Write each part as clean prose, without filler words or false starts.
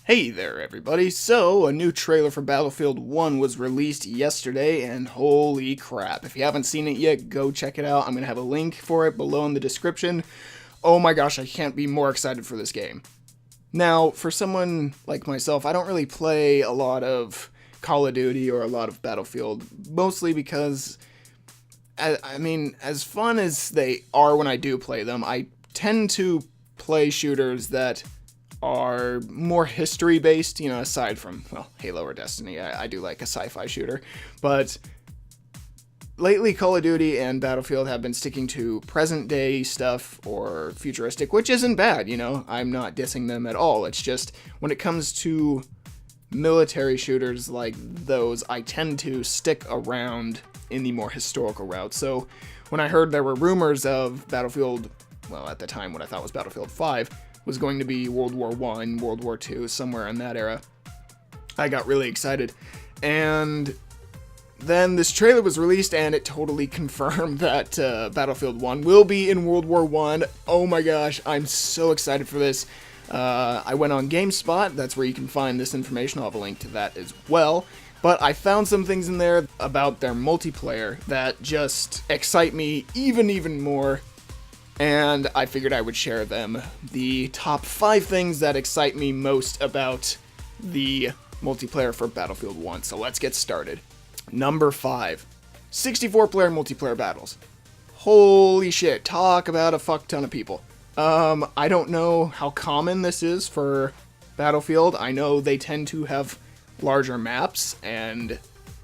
Hey there, everybody. So, a new trailer for Battlefield 1 was released yesterday, and holy crap. If you haven't seen it yet, go check it out. I'm going to have a link for it below in the description. Oh my gosh, I can't be more excited for this game. Now, for someone like myself, I don't really play a lot of Call of Duty or a lot of Battlefield, mostly because, as fun as they are when I do play them, I tend to play shooters that are more history-based, aside from, well, Halo or Destiny. I do like a sci-fi shooter. But lately, Call of Duty and Battlefield have been sticking to present-day stuff or futuristic, which isn't bad, I'm not dissing them at all. It's just, when it comes to military shooters like those, I tend to stick around in the more historical route. So, when I heard there were rumors of Battlefield, well, at the time, what I thought was Battlefield 5, was going to be World War I, World War II, somewhere in that era, I got really excited. And then this trailer was released, and it totally confirmed that Battlefield 1 will be in World War I. Oh my gosh, I'm so excited for this. I went on GameSpot, that's where you can find this information. I'll have a link to that as well. But I found some things in there about their multiplayer that just excite me even more. And I figured I would share them. The top 5 things that excite me most about the multiplayer for Battlefield 1. So let's get started. Number 5. 64-player multiplayer battles. Holy shit, talk about a fuck ton of people. I don't know how common this is for Battlefield. I know they tend to have larger maps and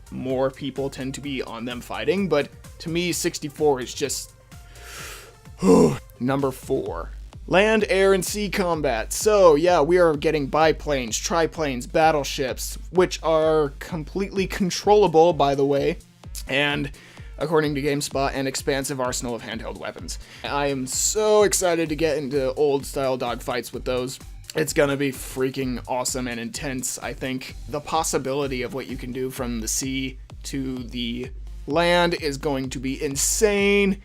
more people tend to be on them fighting, but to me 64 is just... Number 4. Land, air, and sea combat. So, yeah, we are getting biplanes, triplanes, battleships, which are completely controllable, by the way, and, according to GameSpot, an expansive arsenal of handheld weapons. I am so excited to get into old-style dogfights with those. It's gonna be freaking awesome and intense. I think the possibility of what you can do from the sea to the land is going to be insane.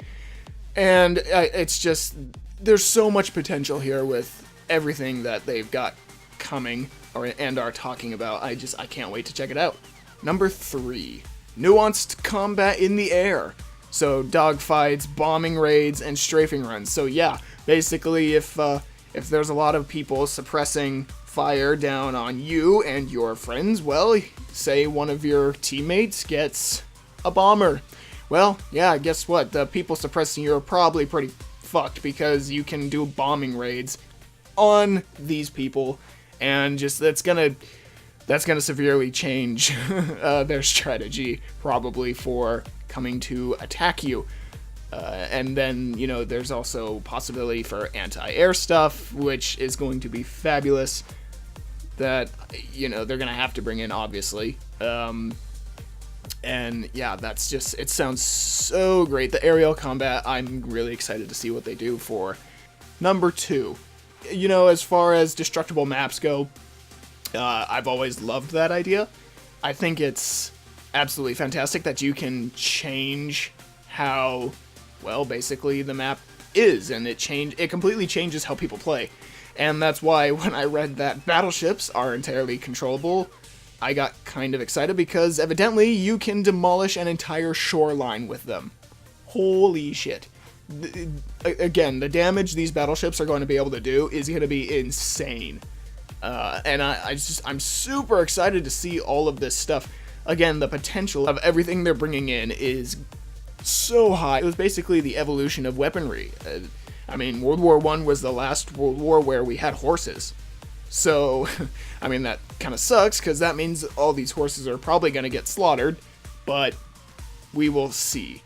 And it's just, there's so much potential here with everything that they've got coming and are talking about. I can't wait to check it out. Number 3, nuanced combat in the air. So dogfights, bombing raids, and strafing runs. So yeah, basically if there's a lot of people suppressing fire down on you and your friends, well, say one of your teammates gets a bomber. Well, yeah, guess what? The people suppressing you are probably pretty fucked because you can do bombing raids on these people, and just that's gonna severely change their strategy probably for coming to attack you. And then, there's also possibility for anti-air stuff, which is going to be fabulous. That, they're gonna have to bring in, obviously. And yeah, it sounds so great. The aerial combat, I'm really excited to see what they do for. Number 2, as far as destructible maps go, I've always loved that idea. I think it's absolutely fantastic that you can change how, well, basically the map is, and it completely changes how people play. And that's why when I read that battleships are entirely controllable, I got kind of excited because evidently you can demolish an entire shoreline with them. Holy shit. Again, the damage these battleships are going to be able to do is going to be insane. And I'm super excited to see all of this stuff. Again, the potential of everything they're bringing in is so high. It was basically the evolution of weaponry. World War I was the last World War where we had horses. So, that kind of sucks, because that means all these horses are probably going to get slaughtered, but we will see.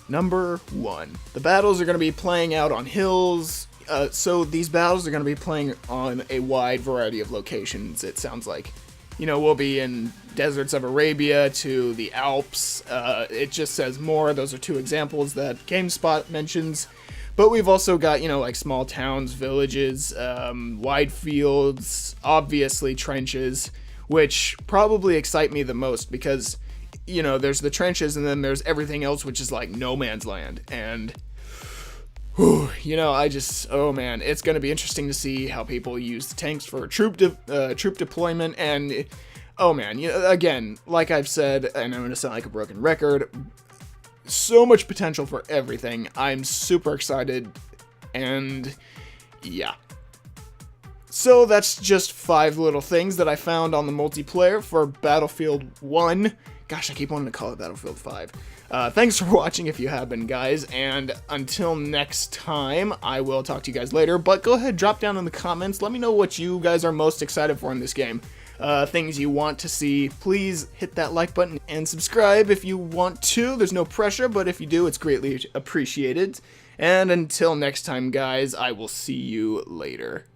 Number 1. The battles are going to be playing out on hills, so these battles are going to be playing on a wide variety of locations, it sounds like. We'll be in deserts of Arabia to the Alps. It just says more. Those are 2 examples that GameSpot mentions. But we've also got, like small towns, villages, wide fields, obviously trenches, which probably excite me the most because, there's the trenches and then there's everything else, which is like no man's land. And You know, oh man, it's going to be interesting to see how people use the tanks for troop deployment, and oh man, you know, again, like I've said, and I'm going to sound like a broken record, so much potential for everything. I'm super excited, and yeah. So that's just 5 little things that I found on the multiplayer for Battlefield 1. Gosh, I keep wanting to call it Battlefield 5. Thanks for watching if you have been, guys, and until next time, I will talk to you guys later, but go ahead, drop down in the comments, let me know what you guys are most excited for in this game. Things you want to see. Please hit that like button and subscribe if you want to. There's no pressure, but if you do, it's greatly appreciated. And until next time, guys, I will see you later.